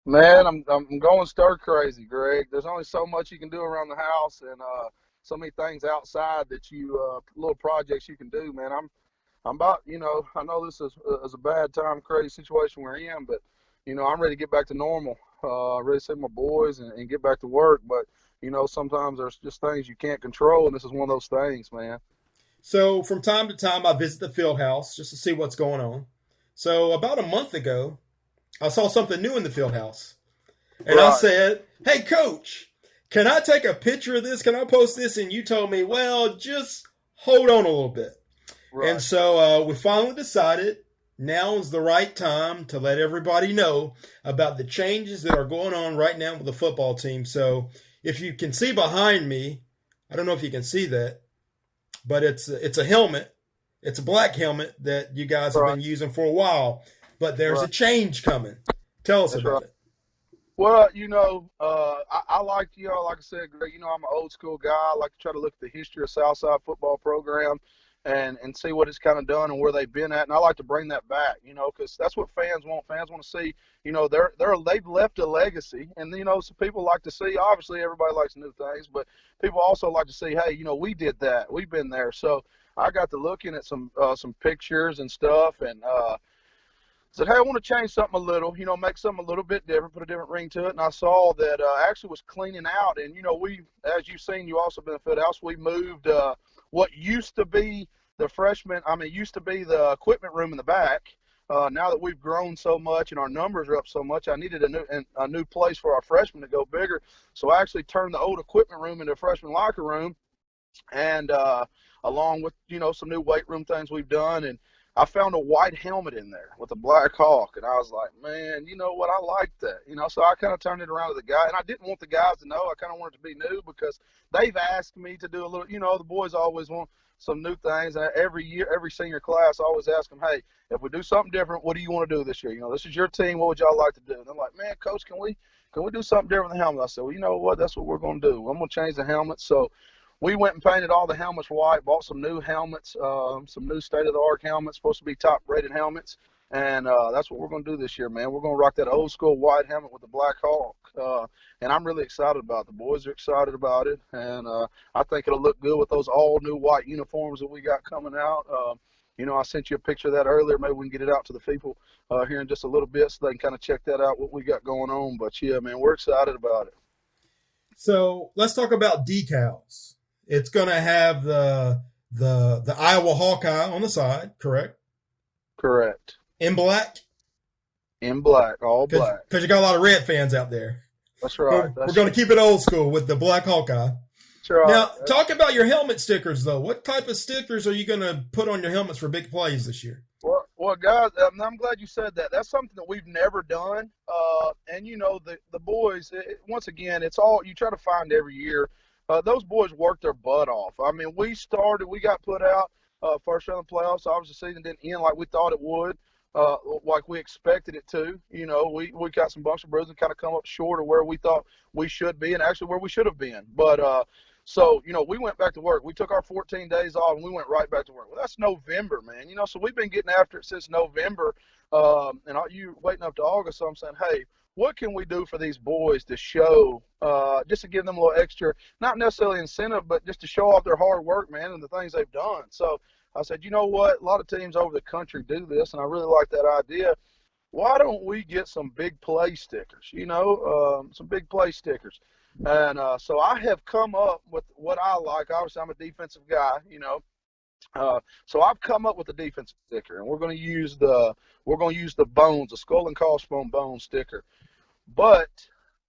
Man, I'm going stir crazy, Greg. There's only so much you can do around the house, and so many things outside that you little projects you can do. Man, I'm about I know this is a bad time, crazy situation we're in, but I'm ready to get back to normal. Ready to see my boys and get back to work. But sometimes there's just things you can't control, and this is one of those things, man. So from time to time, I visit the field house just to see what's going on. So about a month ago, I saw something new in the field house. And I Right, said, "Hey, coach, can I take a picture of this? Can I post this?" And you told me, "Well, just hold on a little bit." And right, so we finally decided now is the right time to let everybody know about the changes that are going on right now with the football team. So if you can see behind me, I don't know if you can see that, but it's a helmet. It's a black helmet that you guys have right, been using for a while. But there's right. a change coming. Tell us That's about right. it. Well, I like like I said, Greg. I'm an old school guy. I like to try to look at the history of Southside football program and see what it's kind of done and where they've been at. And I like to bring that back, because that's what fans want. Fans want to see, they've left a legacy, and some people like to see. Obviously, everybody likes new things, but people also like to see, hey, we did that. We've been there. So I got to looking at some pictures and stuff, and said, hey, I want to change something a little, make something a little bit different, put a different ring to it. And I saw that actually was cleaning out. And, we, as you've seen, you also been a field house. We moved what used to be the freshman, used to be the equipment room in the back. Now that we've grown so much and our numbers are up so much, I needed a new place for our freshmen to go bigger. So I actually turned the old equipment room into a freshman locker room, and along with some new weight room things we've done. And I found a white helmet in there with a black hawk, and I was like, man, you know what, I like that. So I kind of turned it around to the guy, and I didn't want the guys to know. I kind of wanted it to be new because they've asked me to do a little. The boys always want some new things, and every year, every senior class, I always ask them, hey, if we do something different, what do you want to do this year? This is your team. What would y'all like to do? And they're like, man, coach, can we do something different with the helmet? I said, well, you know what, that's what we're going to do. I'm going to change the helmet. So we went and painted all the helmets white, bought some new helmets, some new state-of-the-art helmets, supposed to be top-rated helmets, and that's what we're going to do this year, man. We're going to rock that old-school white helmet with the Black Hawk, and I'm really excited about it. The boys are excited about it, and I think it'll look good with those all-new white uniforms that we got coming out. I sent you a picture of that earlier. Maybe we can get it out to the people here in just a little bit so they can kind of check that out, what we got going on. But, yeah, man, we're excited about it. So let's talk about decals. It's going to have the Iowa Hawkeye on the side, correct? Correct. In black, In black, all because black. you got a lot of red fans out there. That's right. But we're going to keep it old school with the black Hawkeye. That's right. Now, talk about your helmet stickers, though. What type of stickers are you going to put on your helmets for big plays this year? Well, guys, I'm glad you said that. That's something that we've never done. And the boys. Once again, it's all you try to find every year. Those boys worked their butt off. We got put out first round of the playoffs. Obviously, the season didn't end like we thought it would, like we expected it to. We got some bumps and bruises and kind of come up short of where we thought we should be, and actually where we should have been. But so, we went back to work. We took our 14 days off and we went right back to work. Well, that's November, man. So we've been getting after it since November. And you waiting up to August. So I'm saying, hey, what can we do for these boys to show, just to give them a little extra, not necessarily incentive, but just to show off their hard work, man, and the things they've done. So I said, you know what? A lot of teams over the country do this, and I really like that idea. Why don't we get some big play stickers, some big play stickers? And so I have come up with what I like. Obviously, I'm a defensive guy. So I've come up with a defensive sticker, and we're going to use the bones, the skull and crossbone bone sticker. But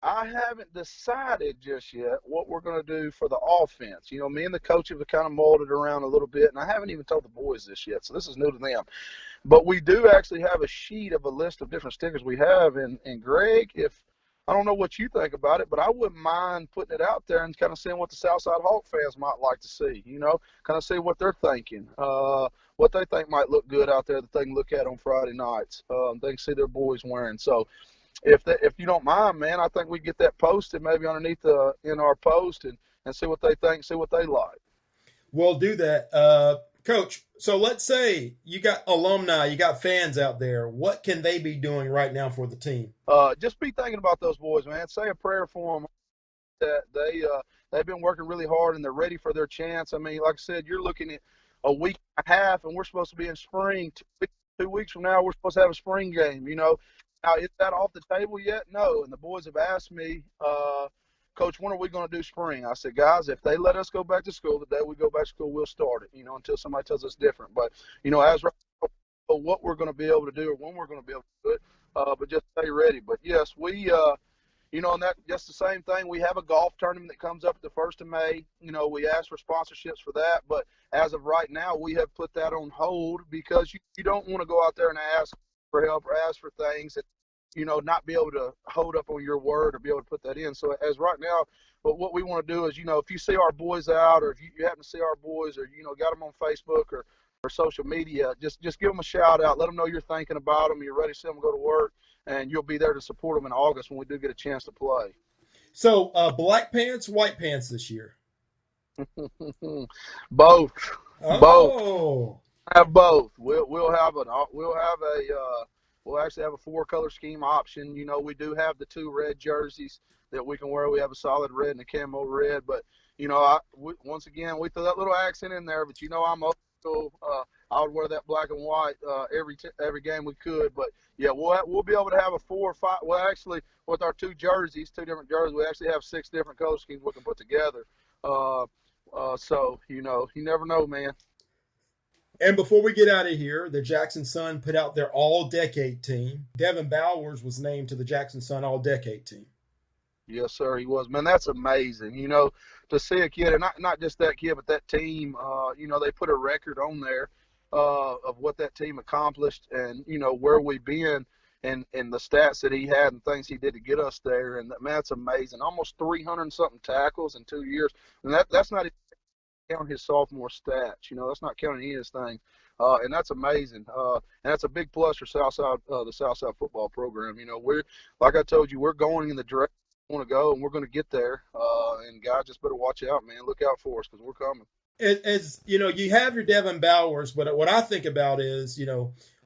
I haven't decided just yet what we're going to do for the offense. Me and the coach have kind of molded around a little bit, and I haven't even told the boys this yet, so this is new to them. But we do actually have a sheet of a list of different stickers we have. And Greg, if I don't know what you think about it, but I wouldn't mind putting it out there and kind of seeing what the Southside Hawk fans might like to see, kind of see what they're thinking, what they think might look good out there that they can look at on Friday nights. They can see their boys wearing. So if you don't mind, man, I think we get that posted maybe underneath in our post and see what they think, see what they like. We'll do that. Coach, so let's say you got alumni, you got fans out there. What can they be doing right now for the team? Just be thinking about those boys, man. Say a prayer for them that they've been working really hard and they're ready for their chance. I mean, like I said, you're looking at a week and a half, and we're supposed to be in spring. 2 weeks from now, we're supposed to have a spring game. Now is that off the table yet? No. And the boys have asked me, Coach, when are we going to do spring? I said, guys, if they let us go back to school the day we go back to school, we'll start it. Until somebody tells us different. But as right now, what we're going to be able to do or when we're going to be able to do it. But just stay ready. But yes, we. And that just the same thing. We have a golf tournament that comes up at the 1st of May. We ask for sponsorships for that, but as of right now, we have put that on hold because you don't want to go out there and ask for help or ask for things that, not be able to hold up on your word or be able to put that in. So as right now, but what we want to do is, if you see our boys out or if you happen to see our boys or, got them on Facebook or social media, just give them a shout out. Let them know you're thinking about them. You're ready to see them go to work. And you'll be there to support them in August when we do get a chance to play. So, black pants, white pants this year? Both. Both. Oh. Have both. We'll actually have a 4-color scheme option. We do have the 2 red jerseys that we can wear. We have a solid red and a camo red. But, once again, we throw that little accent in there. But, I'm old school. I would wear that black and white every game we could. But, yeah, we'll be able to have a 4 or 5. Well, actually, with our 2 jerseys, 2 different jerseys, we actually have 6 different color schemes we can put together. So, you never know, man. And before we get out of here, the Jackson Sun put out their all-decade team. Devin Bowers was named to the Jackson Sun all-decade team. Yes, sir, he was. Man, that's amazing. To see a kid, and not just that kid, but that team, they put a record on there of what that team accomplished and, where we've been and the stats that he had and things he did to get us there. And, man, that's amazing. Almost 300-something tackles in 2 years. And that's not even counting his sophomore stats. That's not counting any of his things. And that's amazing. And that's a big plus for Southside, the Southside football program. We're, like I told you, we're going in the direction we want to go, and we're going to get there. And guys, just better watch out, man. Look out for us because we're coming. As you have your Devin Bowers, but what I think about is,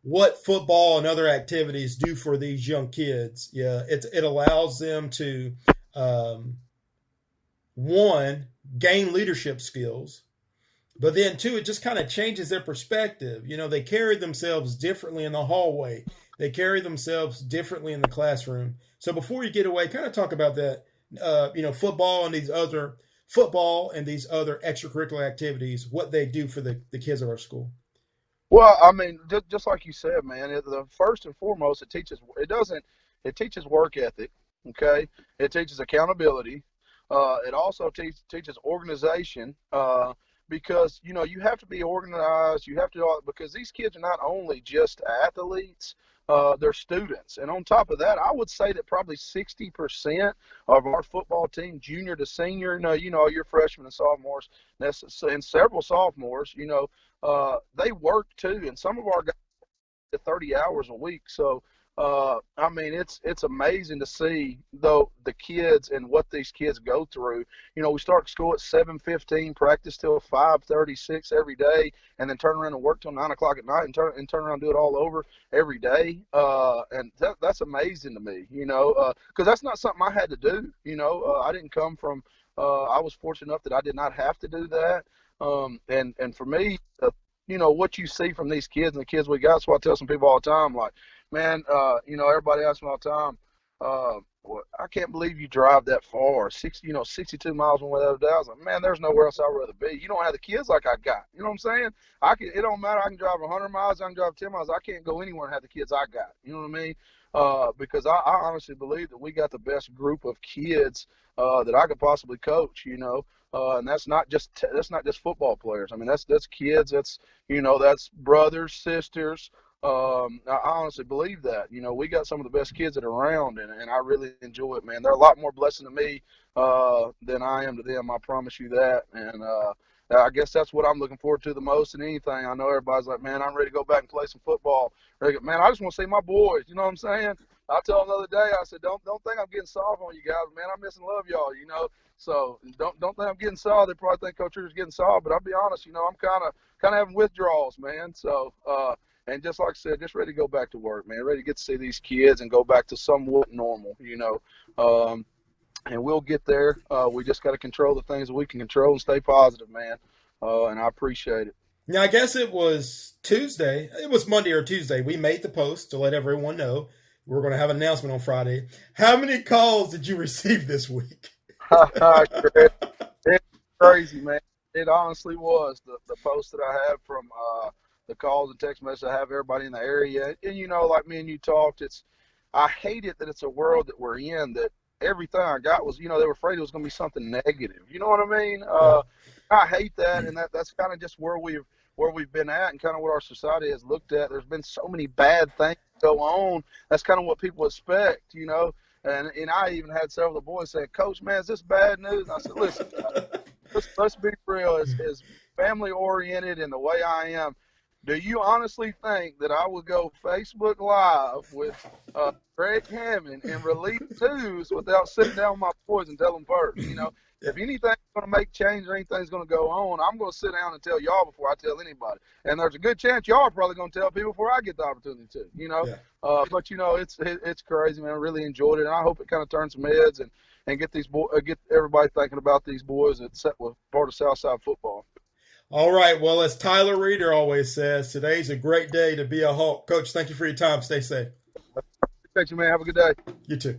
what football and other activities do for these young kids. Yeah, it allows them to, one, gain leadership skills, but then 2, it just kind of changes their perspective. They carry themselves differently in the hallway. They carry themselves differently in the classroom. So before you get away, kind of talk about that, football and these other extracurricular activities, what they do for the kids at our school. Well, I mean, just like you said, man, the first and foremost, it teaches work ethic. Okay. It teaches accountability. It also teaches organization, because, you have to be organized. You have to, because these kids are not only just athletes, they're students. And on top of that, I would say that probably 60% of our football team, junior to senior, your freshmen and sophomores, and several sophomores, they work too. And some of our guys 30 hours a week. So, I mean, it's amazing to see though the kids and what these kids go through. We start school at 7:15, practice till 5:36 every day, and then turn around and work till 9 o'clock at night, and turn around and do it all over every day. And that's amazing to me, because that's not something I had to do. I didn't come from. I was fortunate enough that I did not have to do that. And for me, what you see from these kids and the kids we got. That's why I tell some people all the time, like, man, everybody asks me all the time, well, I can't believe you drive that far, 62 miles one way the other day. I was like, man, there's nowhere else I'd rather be. You don't have the kids like I got. You know what I'm saying? It don't matter. I can drive 100 miles. I can drive 10 miles. I can't go anywhere and have the kids I got. You know what I mean? Because I honestly believe that we got the best group of kids that I could possibly coach. And that's not just football players. I mean, that's kids. That's that's brothers, sisters. I honestly believe that. We got some of the best kids that are around, and I really enjoy it, man. They're a lot more blessing to me than I am to them. I promise you that. And I guess that's what I'm looking forward to the most than anything. I know everybody's like, man, I'm ready to go back and play some football. Man, I just want to see my boys. You know what I'm saying? I told him the other day, I said, don't think I'm getting soft on you guys, man. I miss and love y'all, you know. So don't think I'm getting soft. They probably think Coach Rivers getting soft, but I'll be honest, you know, I'm kind of having withdrawals, man. So and just like I said, just ready to go back to work, man. Ready to get to see these kids and go back to somewhat normal, you know. And we'll get there. We just got to control the things that we can control and stay positive, man. And I appreciate it. Now, I guess it was Tuesday. It was Monday or Tuesday. We made the post to let everyone know we're going to have an announcement on Friday. How many calls did you receive this week? It's crazy, man. It honestly was the post that I have from the calls and text messages I have everybody in the area. And you know, like me and you talked, I hate it that it's a world that we're in that everything I got was, you know, they were afraid it was going to be something negative. You know what I mean? I hate that, and that's kind of just where we've been at, and kind of what our society has looked at. There's been so many bad things go on. That's kind of what people expect, you know. And I even had several of the boys say, "Coach, man, is this bad news?" And I said, "Listen, let's be real. As family oriented in the way I am, do you honestly think that I would go Facebook Live with Greg Hammond and release news without sitting down with my boys and tell them first? You know, if anything's going to make change or anything's going to go on, I'm going to sit down and tell y'all before I tell anybody. And there's a good chance y'all are probably going to tell people before I get the opportunity to, you know. Yeah. But, you know, it's crazy, man. I really enjoyed it, and I hope it kind of turns some heads and get everybody thinking about these boys that were part of Southside football. All right. Well, as Tyler Reeder always says, today's a great day to be a Hawk. Coach, thank you for your time. Stay safe. Thank you, man. Have a good day. You too.